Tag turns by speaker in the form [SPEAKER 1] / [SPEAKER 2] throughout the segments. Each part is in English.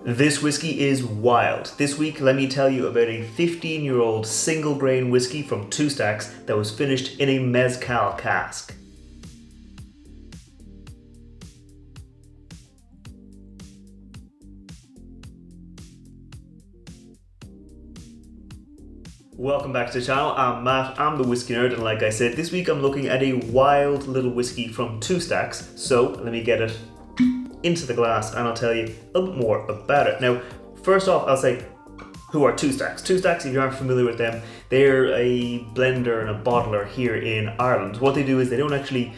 [SPEAKER 1] This whiskey is wild. This week, let me tell you about a 15-year-old single grain whiskey from Two Stacks that was finished in a Mezcal cask. Welcome back to the channel. I'm Matt, I'm the whiskey nerd, and like I said, this week I'm looking at a wild little whiskey from Two Stacks. So let me get it into the glass and I'll tell you a little bit more about it. Now, first off, I'll say, who are Two Stacks? Two Stacks, if you aren't familiar with them, they're a blender and a bottler here in Ireland. What they do is they don't actually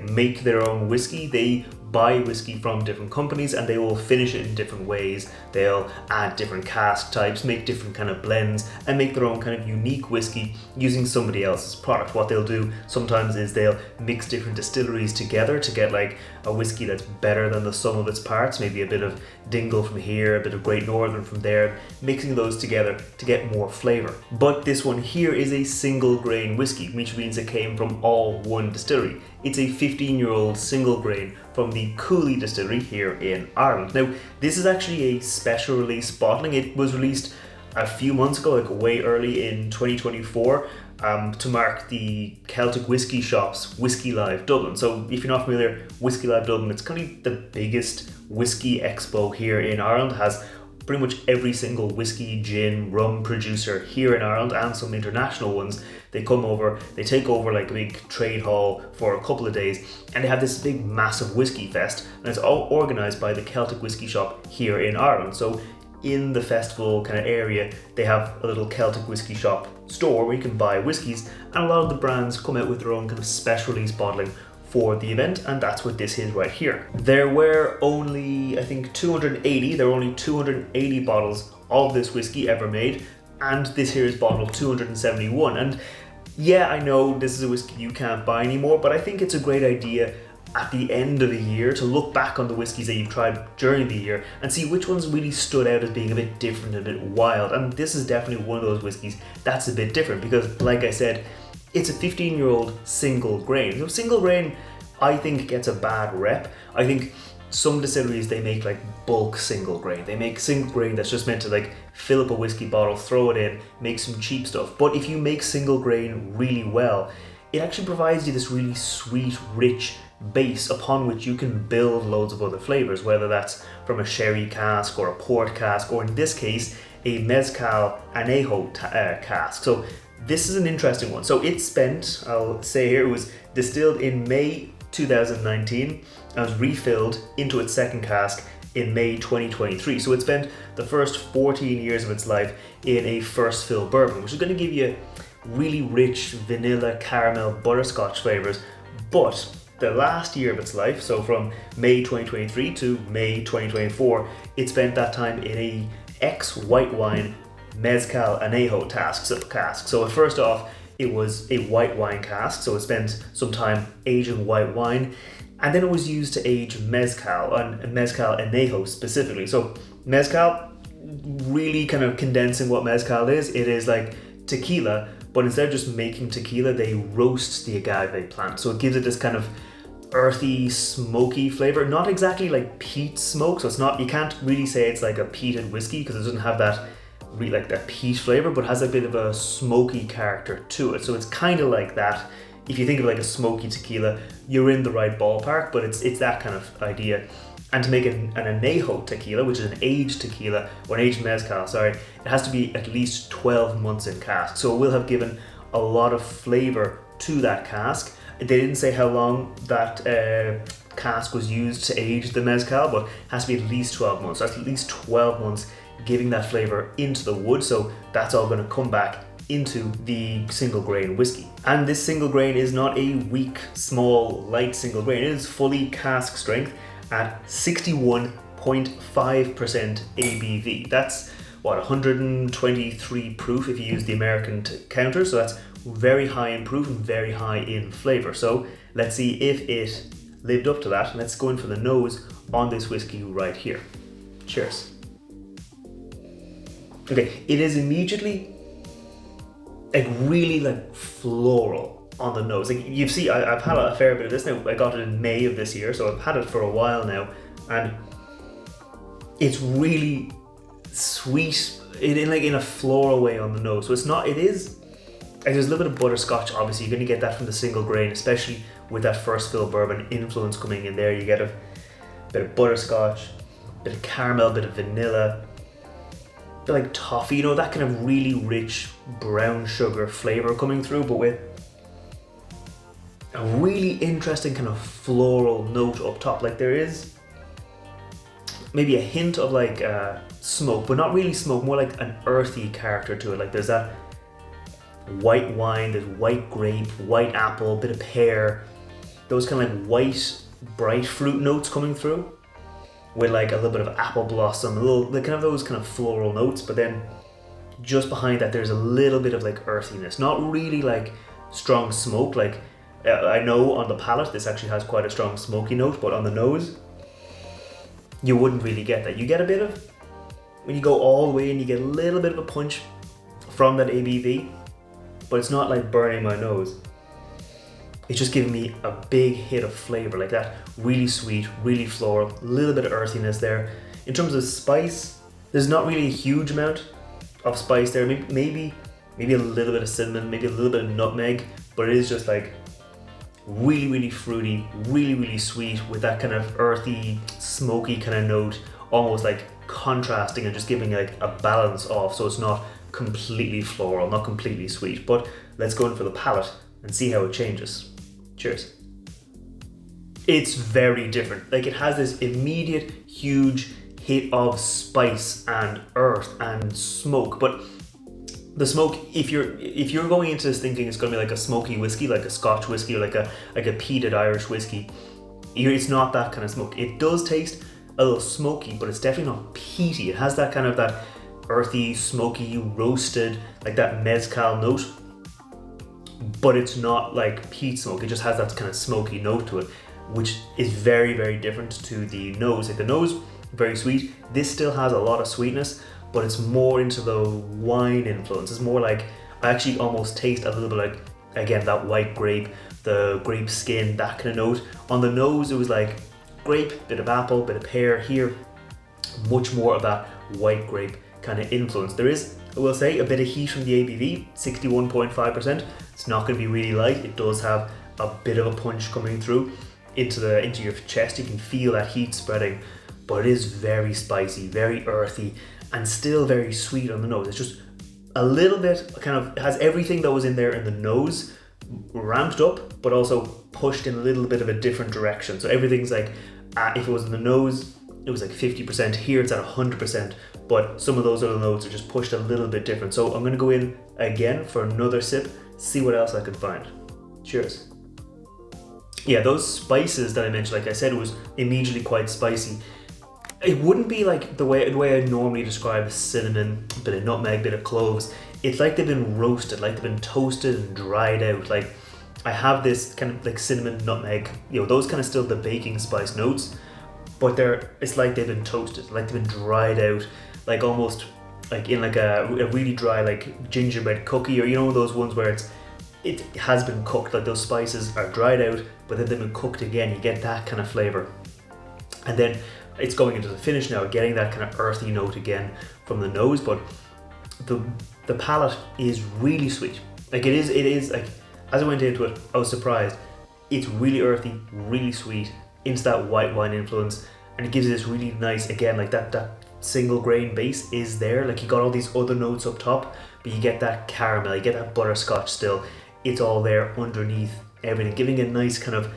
[SPEAKER 1] make their own whiskey. They buy whiskey from different companies and they will finish it in different ways. They'll add different cask types, make different kind of blends, and make their own kind of unique whiskey using somebody else's product. What they'll do sometimes is they'll mix different distilleries together to get a whiskey that's better than the sum of its parts, maybe a bit of Dingle from here, a bit of Great Northern from there, mixing those together to get more flavour. But this one here is a single grain whiskey, which means it came from all one distillery. It's a 15-year-old single grain from the Cooley Distillery here in Ireland. Now, this is actually a special release bottling. It was released a few months ago, way early in 2024, to mark the Celtic whiskey shop's Whiskey Live Dublin. So if you're not familiar, Whiskey Live Dublin, it's kind of the biggest whiskey expo here in Ireland. It has pretty much every single whiskey, gin, rum producer here in Ireland and some international ones. They come over, they take over a big trade hall for a couple of days, and they have this big massive whiskey fest, and it's all organised by the Celtic whiskey shop here in Ireland. So in the festival kind of area, they have a little Celtic whiskey shop store where you can buy whiskies, and a lot of the brands come out with their own kind of special release bottling for the event, and that's what this is right here. There were only, I think, 280 bottles of this whiskey ever made, and this here is bottle 271. And yeah, I know this is a whiskey you can't buy anymore, but I think it's a great idea at the end of the year to look back on the whiskies that you've tried during the year and see which ones really stood out as being a bit different, a bit wild. And this is definitely one of those whiskies that's a bit different because, like I said, it's a 15-year-old single grain. So single grain, I think, gets a bad rep. I think some distilleries, they make bulk single grain. They make single grain that's just meant to fill up a whiskey bottle, throw it in, make some cheap stuff. But if you make single grain really well, it actually provides you this really sweet, rich base upon which you can build loads of other flavors, whether that's from a sherry cask or a port cask, or in this case, a Mezcal Anejo cask. So this is an interesting one. So it spent, I'll say here, it was distilled in May 2019 and was refilled into its second cask in May 2023. So it spent the first 14 years of its life in a first fill bourbon, which is going to give you really rich vanilla, caramel, butterscotch flavors. But the last year of its life, so from May 2023 to May 2024, it spent that time in a ex-white wine Mezcal Anejo cask. So first off, it was a white wine cask, so it spent some time aging white wine, and then it was used to age mezcal, and Mezcal Anejo specifically. So mezcal, really kind of condensing what mezcal is, it is like tequila, but instead of just making tequila, they roast the agave plant. So it gives it this kind of earthy, smoky flavor, not exactly like peat smoke. So it's not, you can't really say it's like a peated whiskey because it doesn't have that really that peat flavor, but has a bit of a smoky character to it. So it's kind of like that. If you think of a smoky tequila, you're in the right ballpark, but it's that kind of idea. And to make an anejo tequila, which is an aged tequila, or an aged mezcal, sorry, it has to be at least 12 months in cask. So it will have given a lot of flavor to that cask. They didn't say how long that cask was used to age the mezcal, but it has to be at least 12 months. So that's at least 12 months giving that flavor into the wood. So that's all going to come back into the single grain whiskey. And this single grain is not a weak, small, light single grain. It is fully cask strength at 61.5% ABV. That's 123 proof if you use the American counter. So that's very high in proof and very high in flavor. So let's see if it lived up to that. Let's go in for the nose on this whiskey right here. Cheers. Okay, it is immediately really floral on the nose. You see, I've had a fair bit of this now. I got it in May of this year, so I've had it for a while now, and it's really sweet in a floral way on the nose. So there's a little bit of butterscotch. Obviously, you're going to get that from the single grain, especially with that first fill bourbon influence coming in there. You get a bit of butterscotch, a bit of caramel, a bit of vanilla, a bit like toffee, that kind of really rich brown sugar flavor coming through, but with a really interesting kind of floral note up top. Like there is maybe a hint of like smoke, but not really smoke, more like an earthy character to it. Like there's that white wine, there's white grape, white apple, bit of pear, those kind of like white, bright fruit notes coming through with like a little bit of apple blossom, kind of those kind of floral notes. But then just behind that, there's a little bit of like earthiness, not really like strong smoke. Like I know on the palate, this actually has quite a strong smoky note, but on the nose, you wouldn't really get that. You get a bit of, when you go all the way in, you get a little bit of a punch from that ABV, but it's not like burning my nose. It's just giving me a big hit of flavor like that. Really sweet, really floral, a little bit of earthiness there. In terms of spice, there's not really a huge amount of spice there. Maybe a little bit of cinnamon, maybe a little bit of nutmeg, but it is just like really, really fruity, really, really sweet with that kind of earthy, smoky kind of note, almost like contrasting and just giving like a balance off, so it's not completely floral, not completely sweet. But let's go in for the palate and see how it changes. Cheers. It's very different. Like it has this immediate huge hit of spice and earth and smoke, but the smoke, if you're going into this thinking it's going to be like a smoky whiskey, like a Scotch whiskey, or like a peated Irish whiskey, it's not that kind of smoke. It does taste a little smoky, but it's definitely not peaty. It has that kind of that earthy, smoky, roasted, like that mezcal note, but it's not like peat smoke. It just has that kind of smoky note to it, which is very, very different to the nose. Like the nose, very sweet. This still has a lot of sweetness, but it's more into the wine influence. It's more like, I actually almost taste a little bit like, again, that white grape, the grape skin, that kind of note. On the nose, it was like grape, bit of apple, bit of pear. Here, much more of that white grape kind of influence. There is, I will say, a bit of heat from the ABV, 61.5%. It's not going to be really light. It does have a bit of a punch coming through into your chest. You can feel that heat spreading, but it is very spicy, very earthy, and still very sweet on the nose. It's just a little bit kind of, has everything that was in there in the nose ramped up, but also pushed in a little bit of a different direction. So everything's like, if it was in the nose, it was like 50%. Here it's at 100%, but some of those other notes are just pushed a little bit different. So I'm going to go in again for another sip, see what else I can find. Cheers. Yeah, those spices that I mentioned, like I said, it was immediately quite spicy. It wouldn't be like the way I normally describe cinnamon, a bit of nutmeg, a bit of cloves. It's like they've been roasted, like they've been toasted and dried out. Like I have this kind of like cinnamon, nutmeg, those kind of still the baking spice notes, but it's like they've been toasted, like they've been dried out, like almost like in like a really dry like gingerbread cookie, or those ones where it has been cooked, like those spices are dried out, but then they've been cooked again. You get that kind of flavor, and then it's going into the finish now, getting that kind of earthy note again from the nose. But the palate is really sweet. Like it is like, as I went into it, I was surprised. It's really earthy, really sweet, into that white wine influence, and it gives it this really nice, again, like that single grain base is there. Like you got all these other notes up top, but you get that caramel, you get that butterscotch still. It's all there underneath everything, giving a nice kind of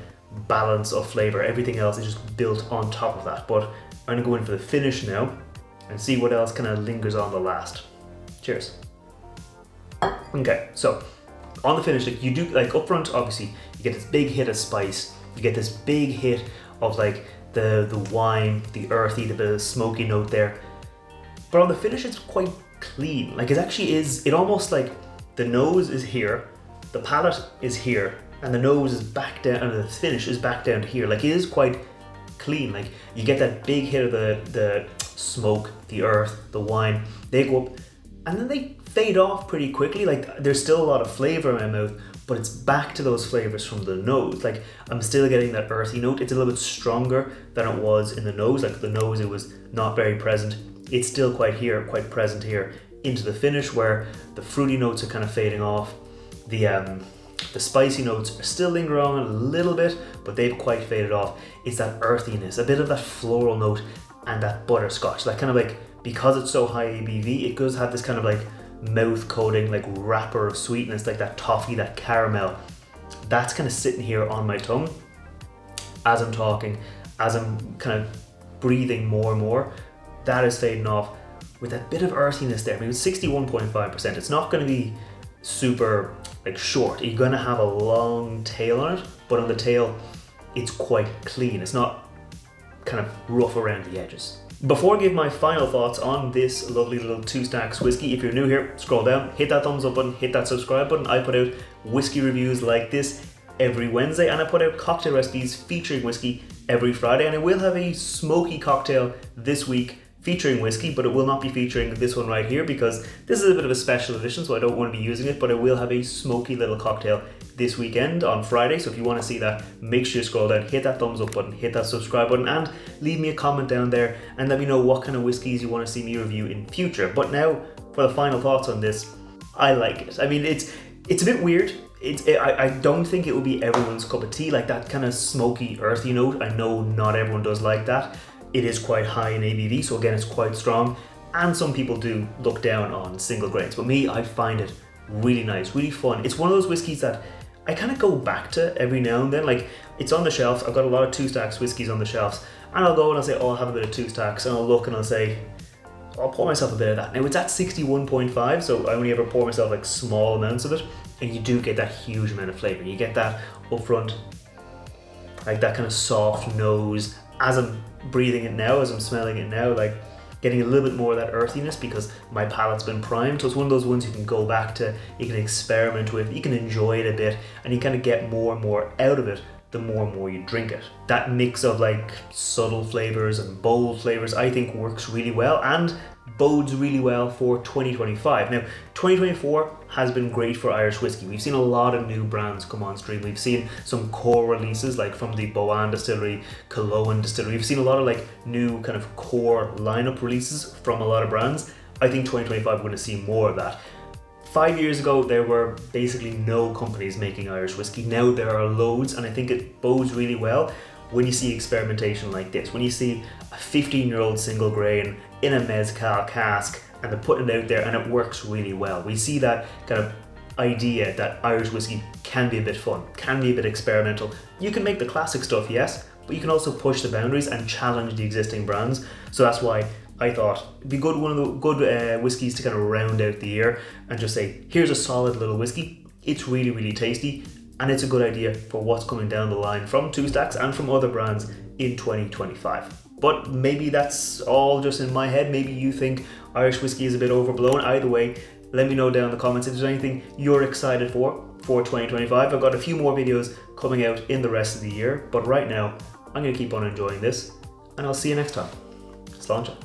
[SPEAKER 1] balance of flavor. Everything else is just built on top of that. But I'm gonna go in for the finish now and see what else kind of lingers on the last. Cheers. Okay, so on the finish, like you do, like up front, obviously you get this big hit of spice, you get this big hit of like the wine, the earthy, the bit of smoky note there. But on the finish, it's quite clean. Like it almost like the nose is here, the palate is here, and the nose is back down, and the finish is back down to here. Like it is quite clean. Like you get that big hit of the smoke, the earth, the wine. They go up, and then they fade off pretty quickly. Like there's still a lot of flavor in my mouth, but it's back to those flavors from the nose. Like, I'm still getting that earthy note. It's a little bit stronger than it was in the nose. Like the nose, it was not very present. It's still quite present here into the finish, where the fruity notes are kind of fading off. The spicy notes are still lingering on a little bit, but they've quite faded off. It's that earthiness, a bit of that floral note, and that butterscotch. That kind of like, because it's so high ABV, it does have this kind of like mouth coating, like wrapper of sweetness, like that toffee, that caramel. That's kind of sitting here on my tongue as I'm talking, as I'm kind of breathing more and more. That is fading off with a bit of earthiness there. I mean, it's 61.5%. It's not going to be super like short. You're going to have a long tail on it, but on the tail, it's quite clean. It's not kind of rough around the edges. Before I give my final thoughts on this lovely little 2 Stacks whiskey, if you're new here, scroll down, hit that thumbs up button, hit that subscribe button. I put out whiskey reviews like this every Wednesday, and I put out cocktail recipes featuring whiskey every Friday, and I will have a smoky cocktail this week featuring whiskey, but it will not be featuring this one right here because this is a bit of a special edition, so I don't want to be using it, but I will have a smoky little cocktail this weekend on Friday. So if you want to see that, make sure you scroll down, hit that thumbs up button, hit that subscribe button, and leave me a comment down there and let me know what kind of whiskies you want to see me review in future. But now for the final thoughts on this, I like it. I mean, it's a bit weird. I don't think it will be everyone's cup of tea, like that kind of smoky, earthy note. I know not everyone does like that. It is quite high in ABV, so again, it's quite strong. And some people do look down on single grains, but me, I find it really nice, really fun. It's one of those whiskies that I kind of go back to every now and then. Like, it's on the shelves. I've got a lot of 2 Stacks whiskies on the shelves, and I'll go and I'll say, oh, I'll have a bit of 2 Stacks, and I'll look and I'll say, I'll pour myself a bit of that. Now, it's at 61.5, so I only ever pour myself like small amounts of it, and you do get that huge amount of flavor. You get that up front, like that kind of soft nose. As I'm breathing it now, as I'm smelling it now, like getting a little bit more of that earthiness because my palate's been primed. So it's one of those ones you can go back to, you can experiment with, you can enjoy it a bit, and you kind of get more and more out of it the more and more you drink it. That mix of like subtle flavors and bold flavors, I think works really well and bodes really well for 2025. Now, 2024 has been great for Irish whiskey. We've seen a lot of new brands come on stream. We've seen some core releases like from the Boan Distillery, Cooley Distillery. We've seen a lot of like new kind of core lineup releases from a lot of brands. I think 2025 we're going to see more of that. 5 years ago, there were basically no companies making Irish whiskey. Now there are loads, and I think it bodes really well when you see experimentation like this. When you see a 15-year-old single grain in a mezcal cask, and they're putting it out there, and it works really well. We see that kind of idea that Irish whiskey can be a bit fun, can be a bit experimental. You can make the classic stuff, yes, but you can also push the boundaries and challenge the existing brands. So that's why I thought it'd be good, one of the good whiskies to kind of round out the year and just say, here's a solid little whiskey. It's really, really tasty, and it's a good idea for what's coming down the line from 2 Stacks and from other brands in 2025. But maybe that's all just in my head. Maybe you think Irish whiskey is a bit overblown. Either way, let me know down in the comments if there's anything you're excited for 2025. I've got a few more videos coming out in the rest of the year, but right now I'm going to keep on enjoying this, and I'll see you next time. Sláinte.